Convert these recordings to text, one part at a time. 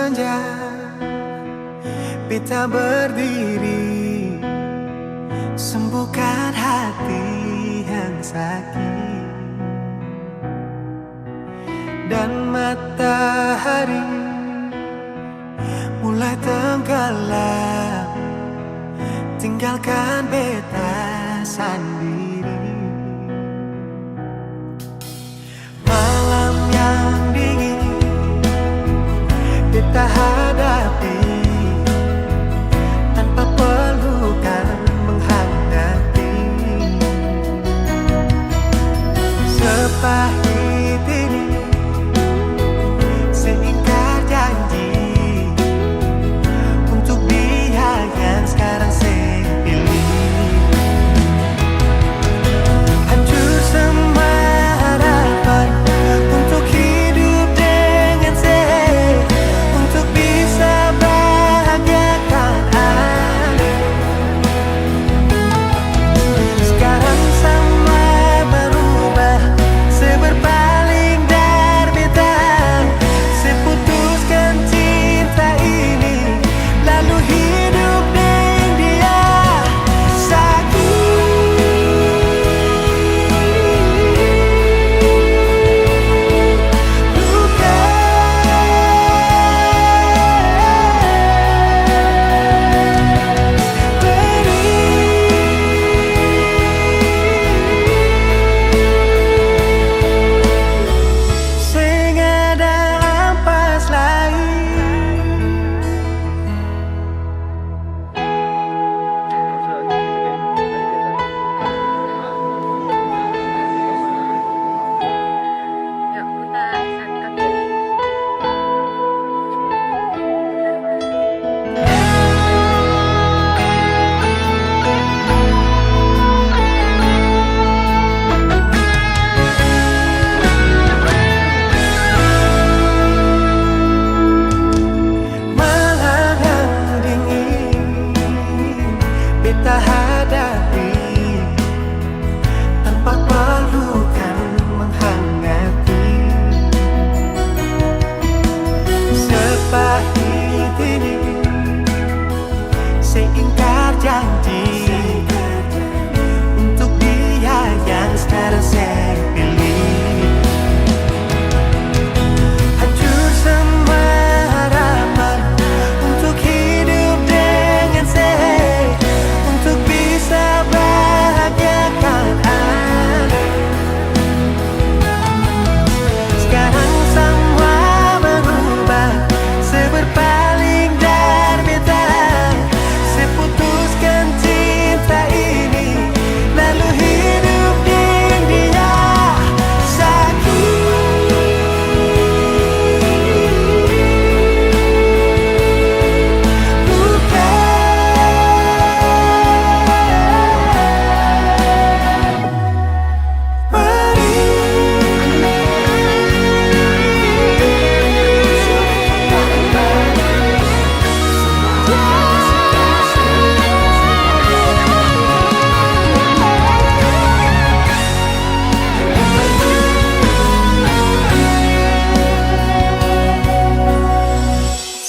senja, pita berdiri, sembuhkan hati yang sakit. Dan matahari mulai tenggelam, tinggalkan beta sendiri. Malam yang dingin kita hadapi, tanpa pelukan menghangati. Sepahit ini seingkar janji untuk dia yang sekarang saya pilih. Hancur semua harapan untuk hidup dengan saya, untuk bisa bahagiakan aku. Sekarang semua berubah, seberpaling berbeda. Seputuskan cinta ini, lalu hidup dengan dia. Sakit, luka, perih, sing ada ampas lain. Yuk putar satu kaki. Malam yang dingin kita hadapi, tanpa pelukan menghangati. Sepahit ini seingkar janji untuk dia yang sekarang saya pilih. Hancur semua harapan untuk hidup dengan saya, untuk bisa bahagiakan aku. Sekarang semua berubah, seberpaling berbeda. Seputuskan cinta ini, lalu hidup dengan dia. Sakit, luka,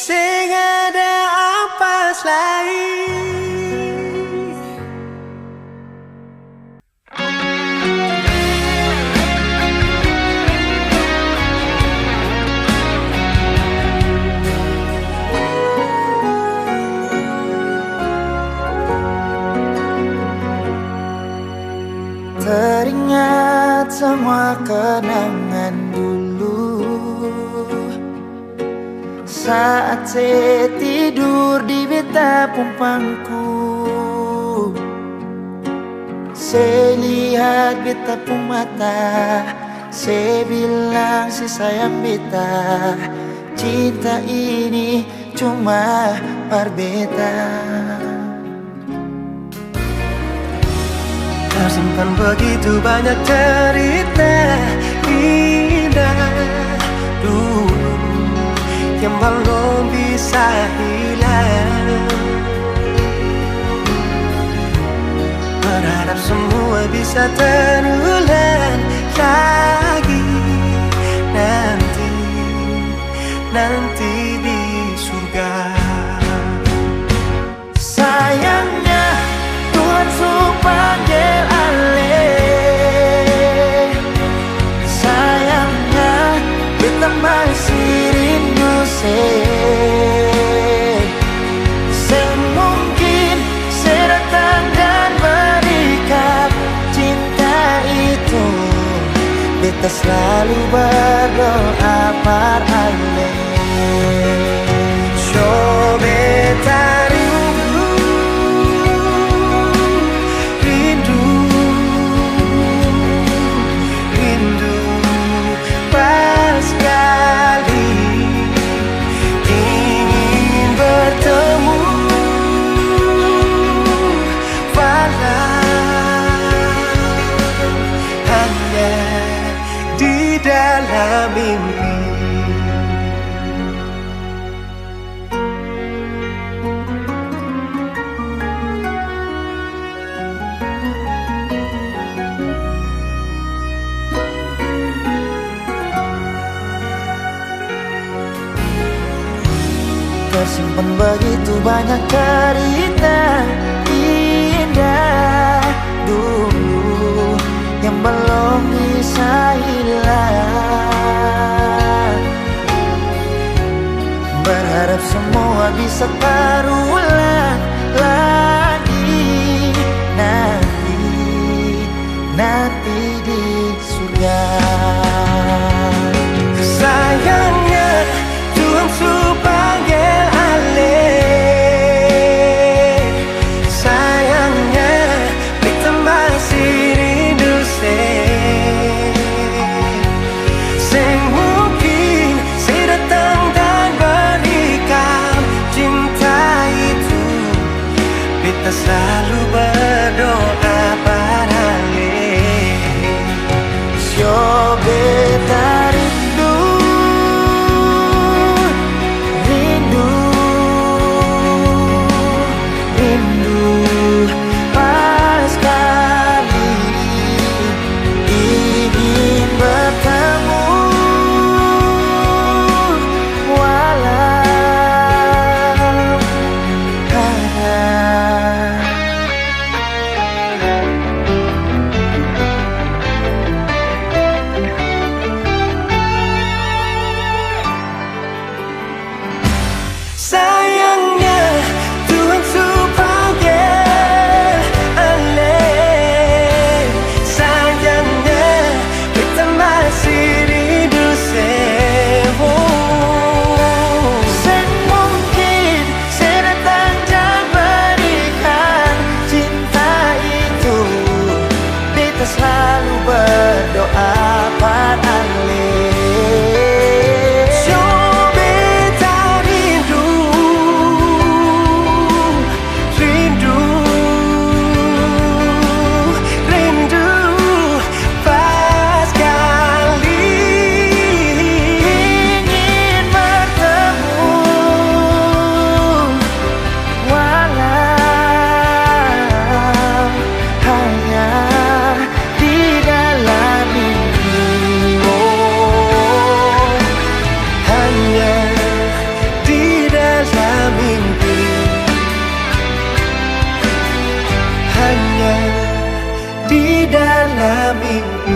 sing ada ampas lain. Teringat semua kenangan dulu, saat saya tidur di beta pumpangku. Saya lihat beta pun mata, saya bilang si sayang beta, cinta ini cuma berbeda. Tersimpan begitu banyak cerita indah dulu yang belum bisa hilang. Berharap semua bisa terulang lagi nanti di surga. Sayangnya Tuhan suruh panggil alih. Sayangnya kita masih rindu semungkin sedatang dan berikan cinta itu. Beta selalu berdoa par ale. So beta rindu, rindu, rindu pas sekali ingin bertemu. Hanya di dalam mimpi. Tersimpan begitu banyak cerita indah dulu yang belum bisa hilang. Berharap semua bisa terulang lagi nanti di surga. Sayangnya Tuhan suruh panggil alih. Sayangnya kita masih rindu semungkin sedatang dan berikan cinta itu. Kita selalu berdoa paralel. So beta rindu, rindu, rindu pas sekali ingin bertemu walau sayangnya Tuhan suruh panggil alih. Sayangnya kita masih rindu semungkin sedatang dan berikan cinta itu. Kita selalu berdoa par alih. Di dalam mimpi.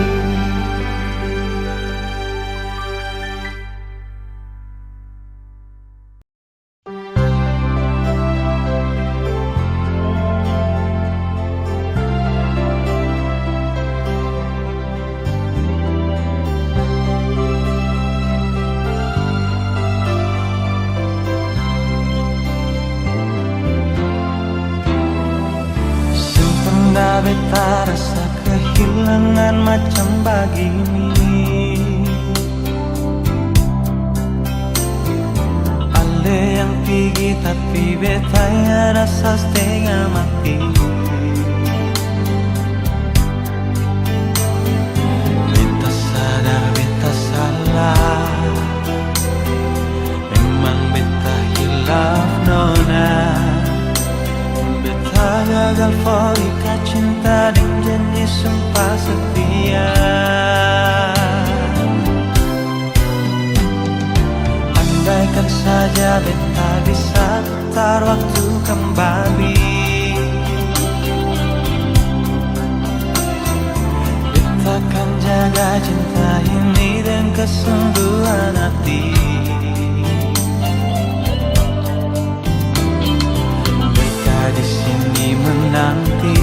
Sempena beta rasa kehilangan macam begini. Ale yang pergi tapi beta yang rasa setengah mati. Beta sadar beta salah, memang beta hilaf nona. Beta gagal forika cinta dan janji sumpah setia. Andaikan saya saja beta bisa putar waktu kembali. Beta akan jaga cinta ini dengan kesungguhan hati. Beta di sini menanti,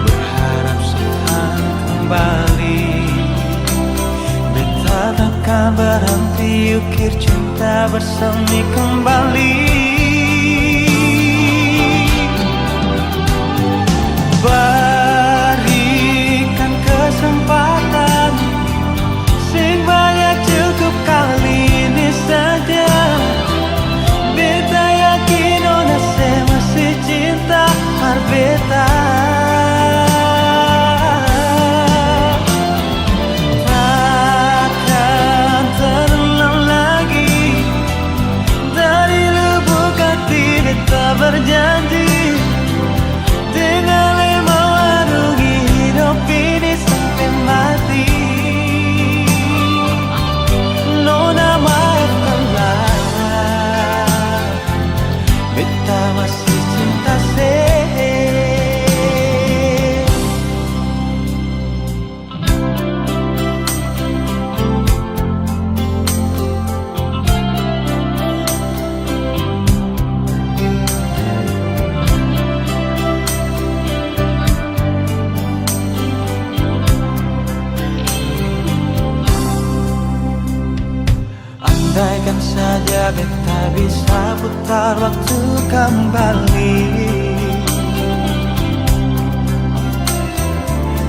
berharap sekarang kembali. Beta takkan berhenti ukir cinta bersemi kembali. Berikan kesempatan, sing banyak cukup kali ini saja. Beta yakin ona saya masih cinta par beta. Takkan terulang lagi, dari lubuk hati beta berjanji, dengan lema warungi hidup ini sampai mati. Nona maafkanlah, beta masih cinta saya. Andaikan saja beta bisa putar waktu kembali,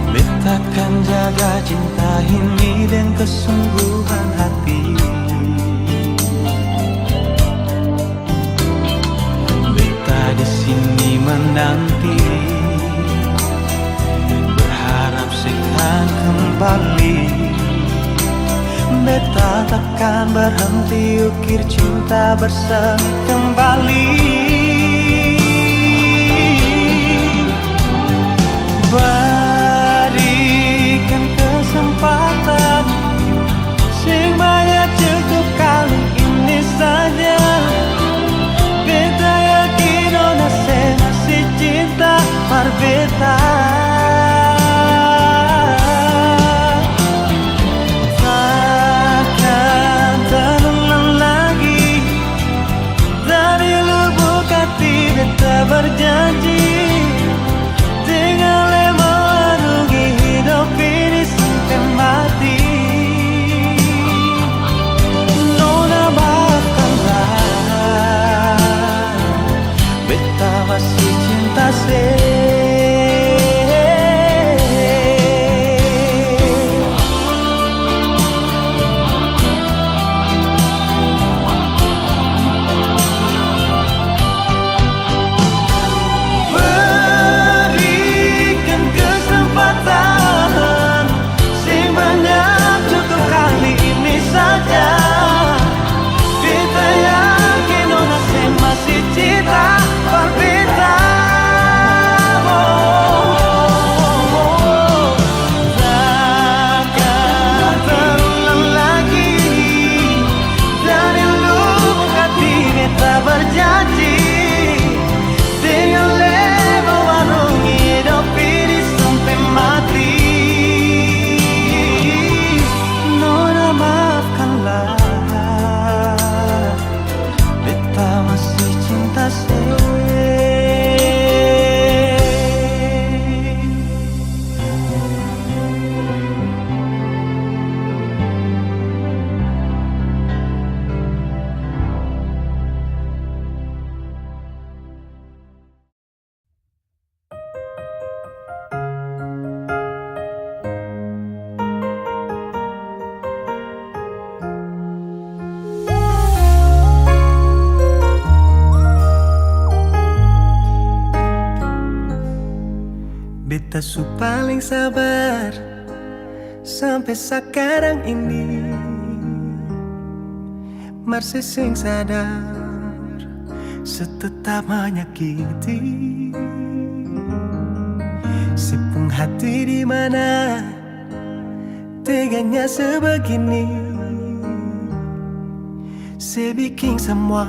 beta akan jaga cinta ini dengan kesungguhan hati. Beta di sini menanti, berharap sekarang kembali. Beta takkan berhenti ukir cinta bersemi kembali. Berikan kesempatan, sing banyak cukup kali ini saja. Beta yakin ona saya masih cinta par beta. Berjanji, dengan lema warungi hidup ini sampai mati. Nona maafkanlah, beta masih cinta saya. Beta su paling sabar sampai sekarang ini, masih sing sadar setetap menyakiti. Sipung hati di mana teganya sebegini, Saya bikin semua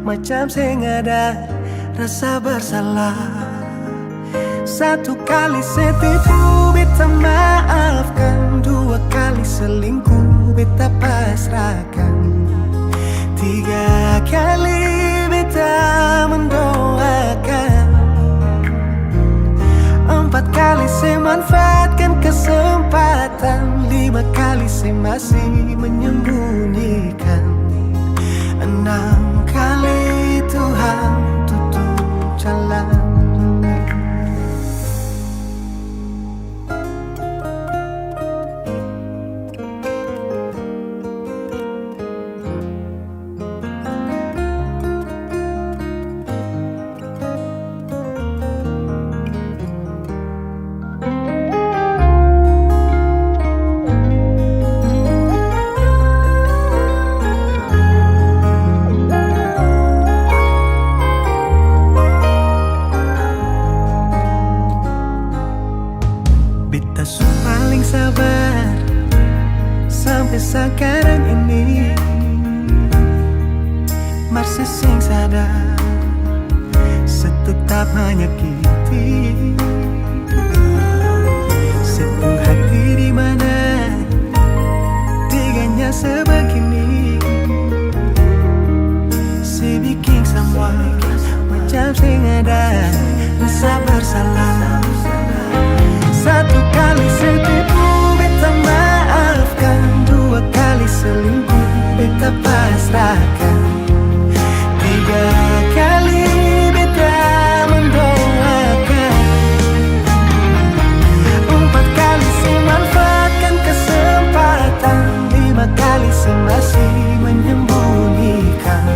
macam saya nggak ada rasa bersalah. Satu kali saya tipu, beta maafkan. Dua kali selingkuh, beta pasrahkan. Tiga kali beta mendoakan. Empat kali saya manfaatkan kesempatan. Lima kali saya masih menyembunyikan. Enam kali Tuhan tutup jalan. Beta paling sabar sampai sekarang ini. Masih sing sadar setetap menyakiti. Sebuah hati di mana teganya sebegini. Saya bikin semua macam sing ada rasa bersalah. Satu kali saya tipu, beta maafkan. Dua kali selingkuh, beta pasrahkan. Tiga kali beta mendoakan. Empat kali saya manfaatkan kesempatan. Lima kali saya masih menyembunyikan.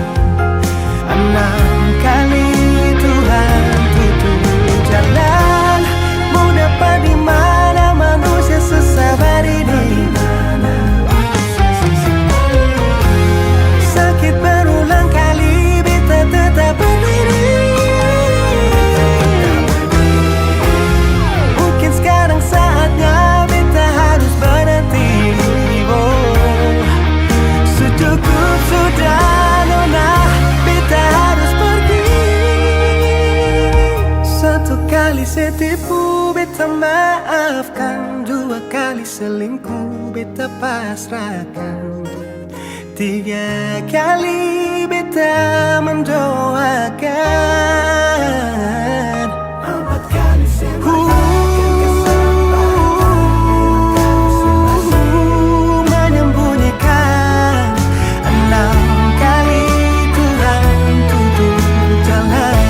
Enam kali Tuhan tutup jalan. Mau dapat di mana manusia sesabar ini? Sakit berulang kali, beta tetap berdiri. Mungkin sekarang saatnya beta harus berhenti. Oh, secukup sudah nona, beta harus pergi. Satu kali saya tipu, beta maafkan. Dua kali selingkuh, beta pasrahkan. Tiga kali beta mendoakan. Empat kali saya manfaatkan kesempatan. Menyembunyikan. Enam kali Tuhan tutup jalan.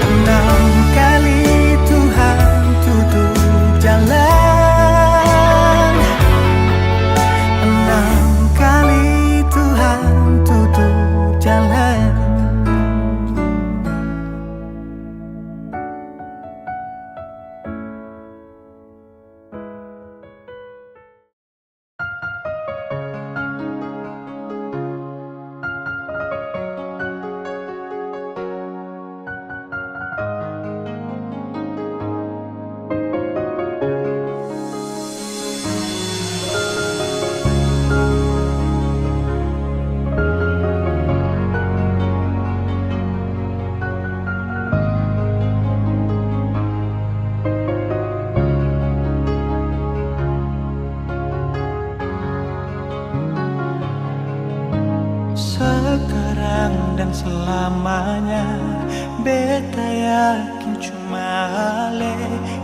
Enam kali Tuhan tutup jalan. Enam kali Tuhan tutup jalan. Sekarang dan selamanya beta yakin cuma Ale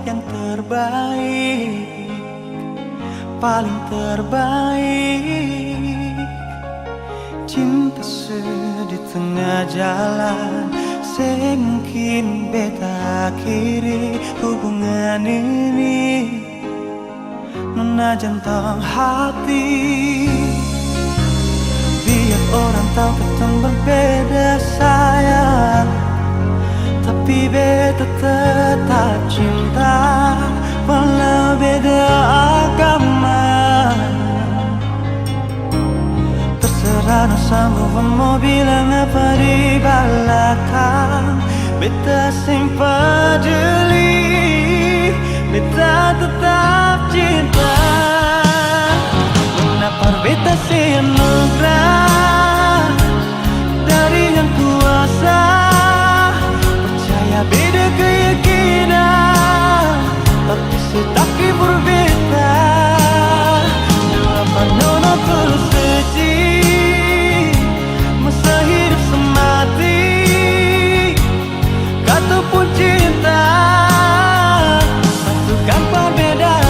yang terbaik, paling terbaik. Cinta di tengah jalan, semungkin beta akhiri hubungan ini. Nona jantung hati, biar orang tahu kita berbeda sayang, tapi beta tetap cinta walau beda agama. Terserah no sanggup mau bilang apa di belakang, beta sing peduli, beta tetap cinta. Kenapa par beta se anugerah dari yang kuasa. Percaya beda keyakinan, tapi setaki berbeda. Apa nono tulus suci, masa hidup semati, kata pun cinta, satukan perbedaan.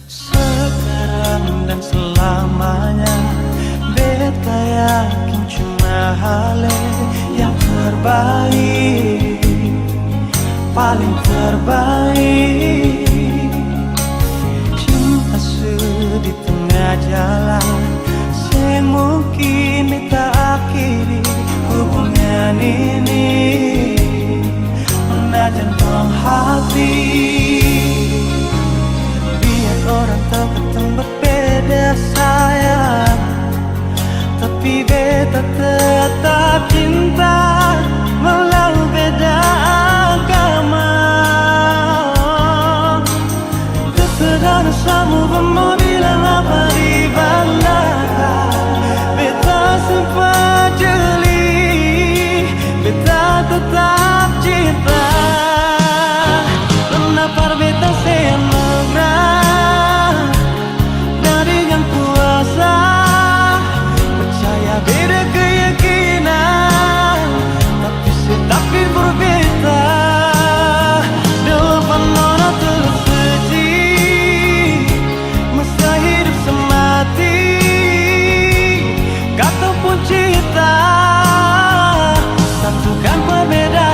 Sekarang dan selamanya beta yakin cuma hale yang terbaik, paling terbaik. Cinta di tengah jalan, semungkin beta akhiri hubungan ini, menajan buang hati. Biar orang tahu ketemu berbeda sayang, tapi beta tetap cinta walau beda agama. Terserah dosamu mau bilang apa di belakang, beta sempat jeli, beta tetap cinta. Kenapa beta seanugerah dari yang kuasa. Percaya beda keyakinan, tapi setakdir berbeda. Depan nono tulus suci, masa hidup semati, kata pun cinta, satukan perbedaan.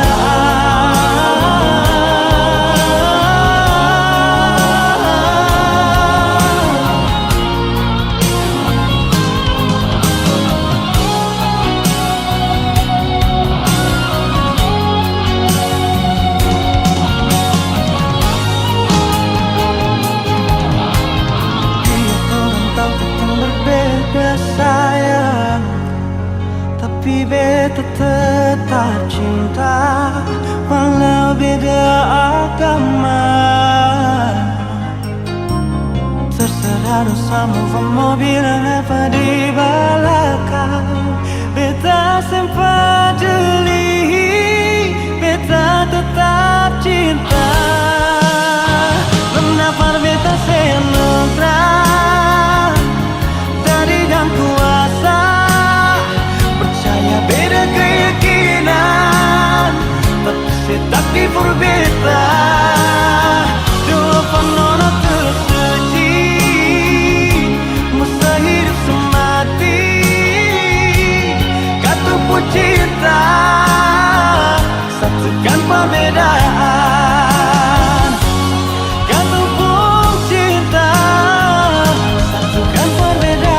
Sayang, tapi beta tetap cinta walau beda agama. Terserah dosamu mau bilang apa di belakang, beta sempat jeli, beta tetap cinta. Kenapa beta seanugerah dari yang kuasa. Percaya beda keyakinan, tapi setakdir berbeda. Depan nono tulus suci, masa hidup semati, kata pun cinta, satukan perbedaan. Kata pun cinta, satukan perbedaan.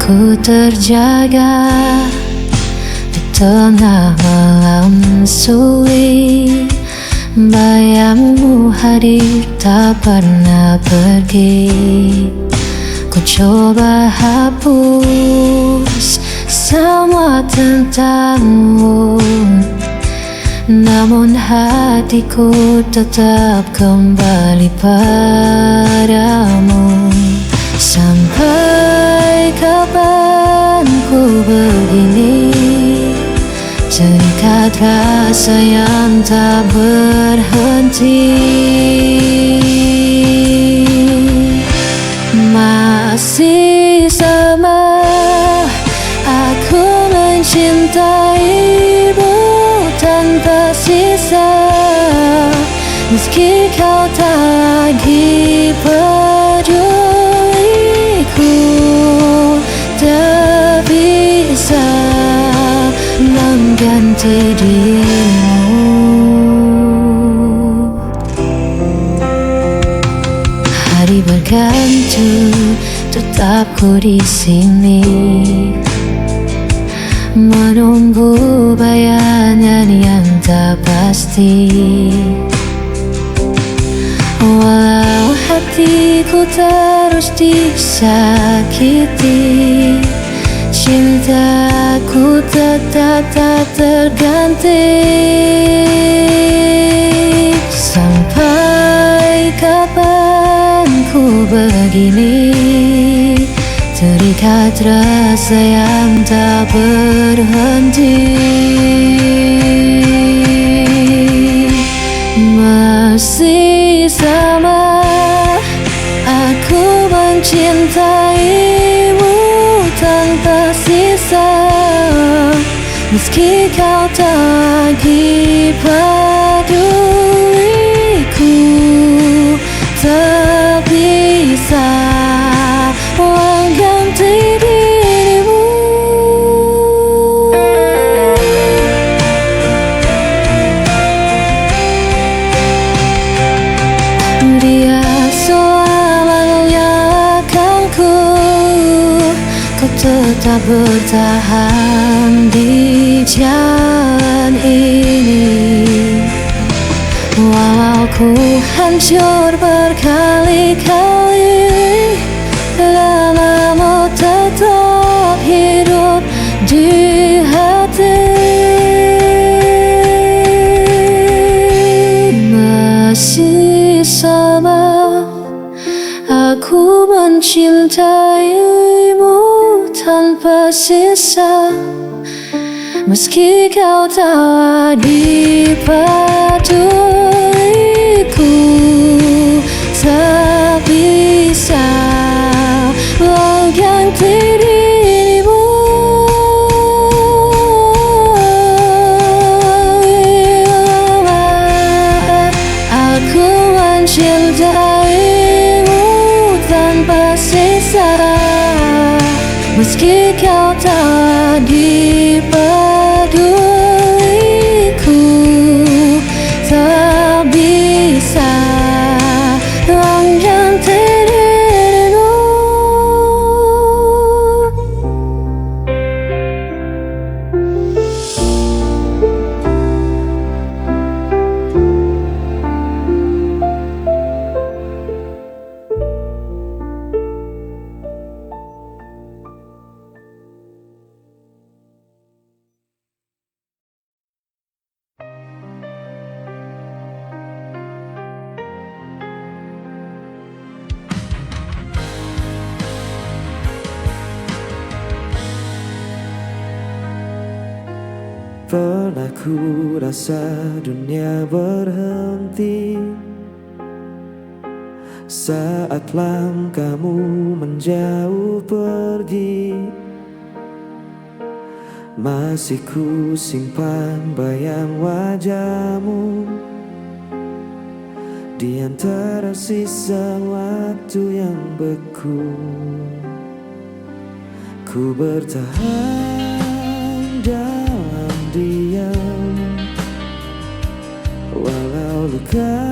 Ku terjaga di tengah malam sunyi, bayangmu hadir tak pernah pergi. Ku coba hapus semua tentangmu, namun hatiku tetap kembali padamu. Sampai kapan ku begini, terikat rasa yang tak berhenti. Masih sama aku mencintaimu tanpa sisa, meski kau tak lagi peduliku, tak bisa mengganti dirimu. Hari berganti, tetap ku di sini menunggu bayangan yang tak pasti. Walau hatiku terus disakiti, cintaku tetap tak terganti. Sampai kapan ku begini, terikat rasa yang tak berhenti. Masih sama, aku mencintaimu tanpa sisa. Meski kau tak lagi peduliku, tak bisa mengganti dirimu. Dia selamanya akan kau tetap bertahan di jalan ini. Walau ku hancur berkali-kali, lamamu tetap hidup di hati. Masih sama, aku mencintaimu tanpa sisa. Meski kau tak lagi peduliku, tak bisa mengganti dirimu. Aku mencintaimu tanpa sisa. Meski kau tak lagi peduliku, tak bisa mengganti dirimu. Pernah ku rasa dunia berhenti saat langkahmu menjauh pergi. Masih ku simpan bayang wajahmu di antara sisa waktu yang beku. Ku bertahan dalam diam, walau luka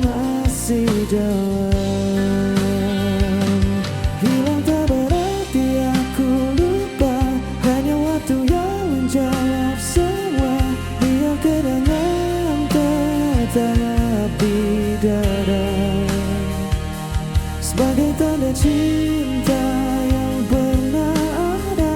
masih dalam. Hilang tak berarti aku lupa, hanya waktu yang menjawab semua. Biar kenangan tetap di dada sebagai tanda cinta yang pernah ada.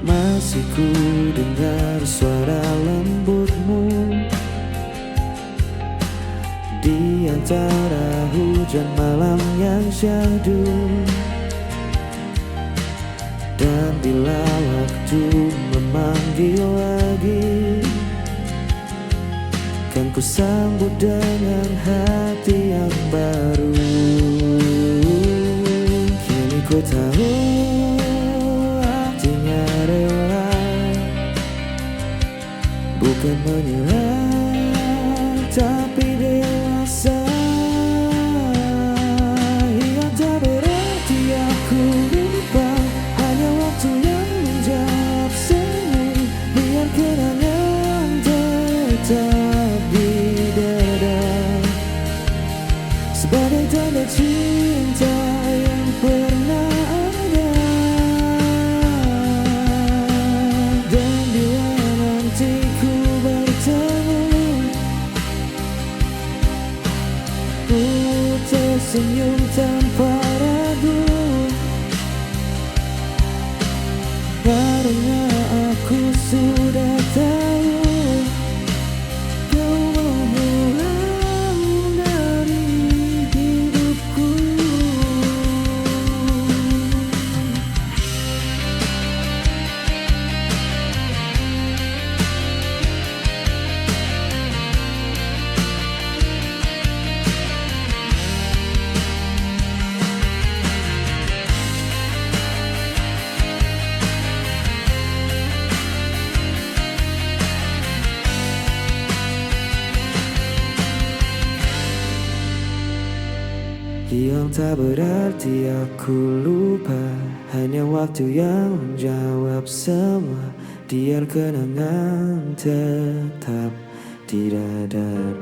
Masih ku dengar suara lembutmu di antara hujan malam yang syahdu. Dan bila waktu memanggil lagi, kan ku sambut dengan hati yang baru. Kini ku tahu artinya rela, bukan menyerah tapi dewasa. Ingat Memang tak berarti aku lupa, hanya waktu yang menjawab semua. Biar kenangan tetap di dada.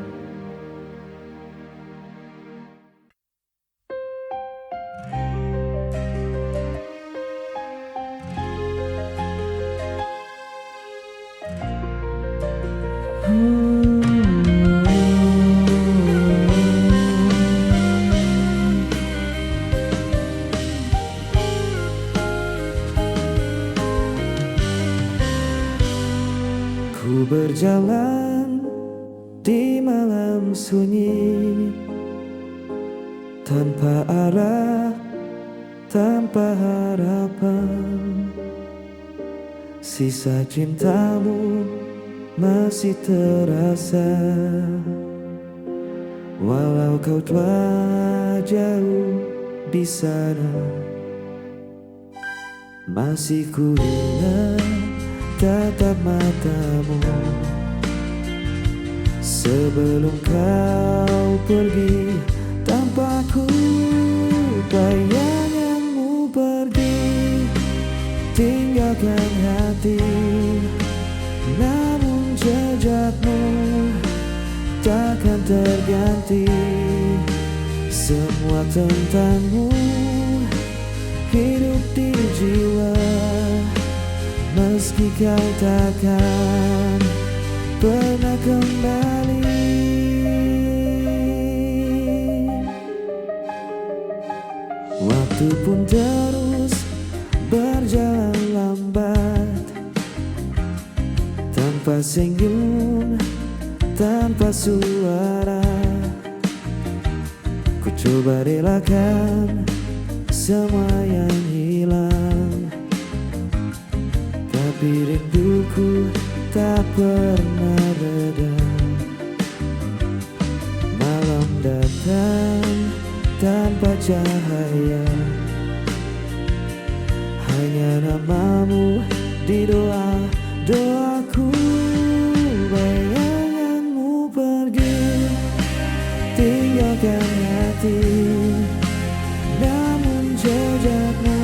Ku berjalan di malam sunyi, tanpa arah, tanpa harapan. Sisa cintamu masih terasa, walau kau telah jauh di sana. Masih ku ingat tatap matamu sebelum kau pergi tanpa ku. Bayanganmu pergi, tinggalkan hati, namun jejakmu takkan terganti. Semua tentangmu hidup di jiwa, meski kau takkan pernah kembali. Waktu pun terus berjalan lambat, tanpa senyum, tanpa suara. Ku coba relakan semua yang hilang, tapi rinduku tak pernah reda. Malam datang tanpa cahaya, hanya namamu di doa-doaku. Bayanganmu pergi, tinggalkan hati, namun jejakmu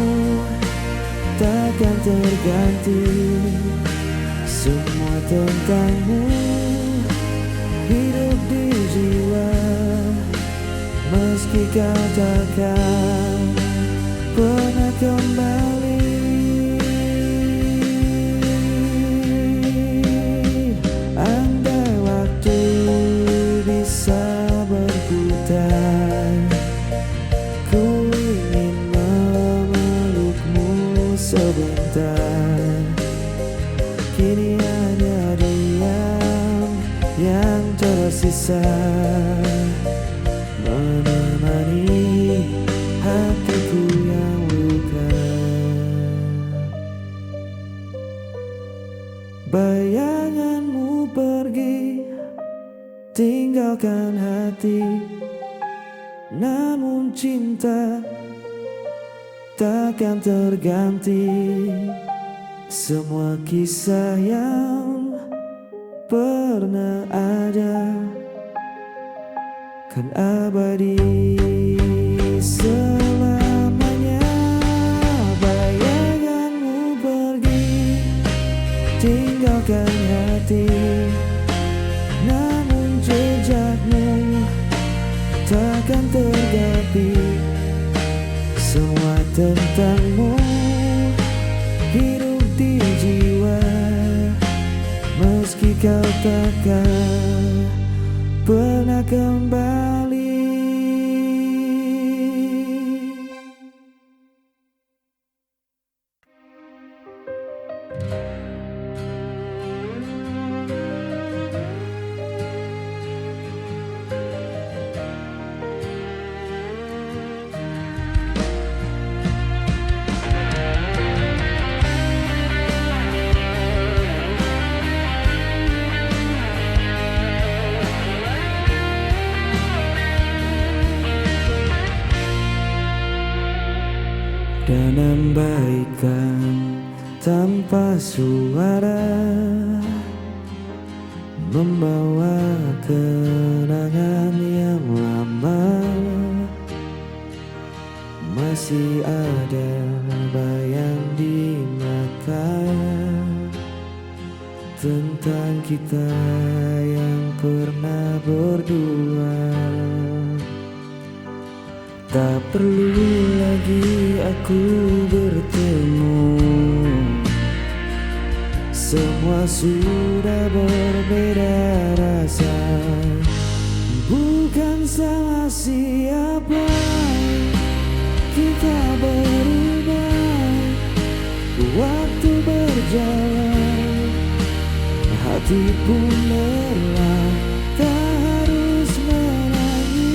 takkan terganti. Semua tentangmu hidup di jiwa, meski kau takkan pernah kembali. Andai waktu bisa berputar, ku ingin memelukmu sebentar. Kini hanya diam yang tersisa, menemani hatiku yang luka. Bayanganmu pergi, tinggalkan hati, namun cinta takkan terganti. Semua kisah yang pernah ada kan abadi selamanya. Bayanganmu pergi, tinggalkan hati, namun jejakmu takkan terganti. Semua tentangmu hidup di jiwa, meski kau takkan pernah kembali. Dan ambaikan tanpa suara, membawa kenangan yang lama. Masih ada bayang di mata tentang kita yang pernah berdua. Tak perlu lagi aku bertemu, semua sudah berbeda rasa. Bukan salah siapa kita berubah, waktu berjalan, hati pun lelah. Tak harus menangis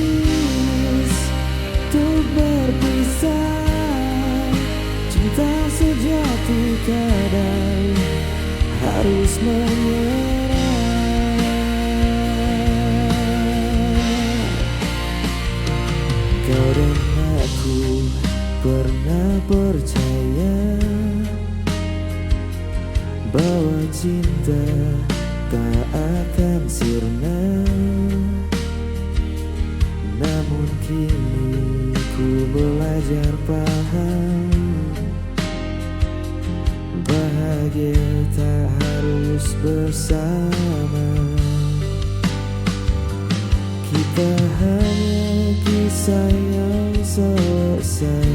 untuk berpisah. Cinta sejati kadang harus menyerah. Kau dan aku pernah percaya bahwa cinta tak akan sirna. Namun kini ku belajar paham, bahagia tak harus bersama. Kita hanya kisah yang selesai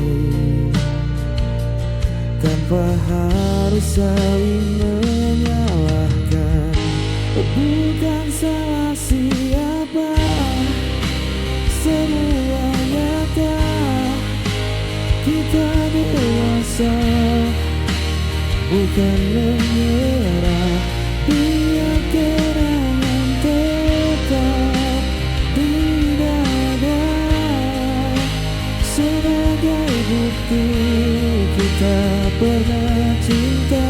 tanpa harus saling menyalahkan. Bukan salah siapa, semua nyata. Kita dewasa, bukan menyerah. Biar kenangan tetap di dada sebagai bukti kita pernah cinta.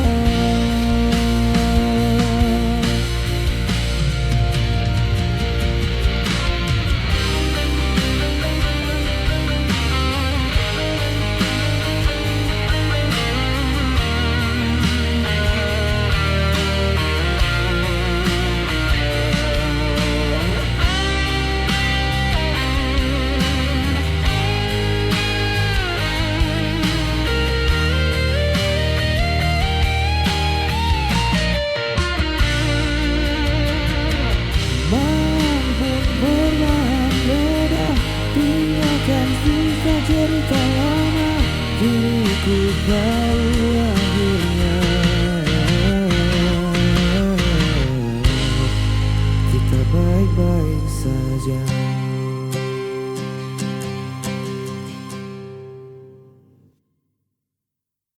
Cerita lama diriku tahu akhirnya kita baik-baik saja.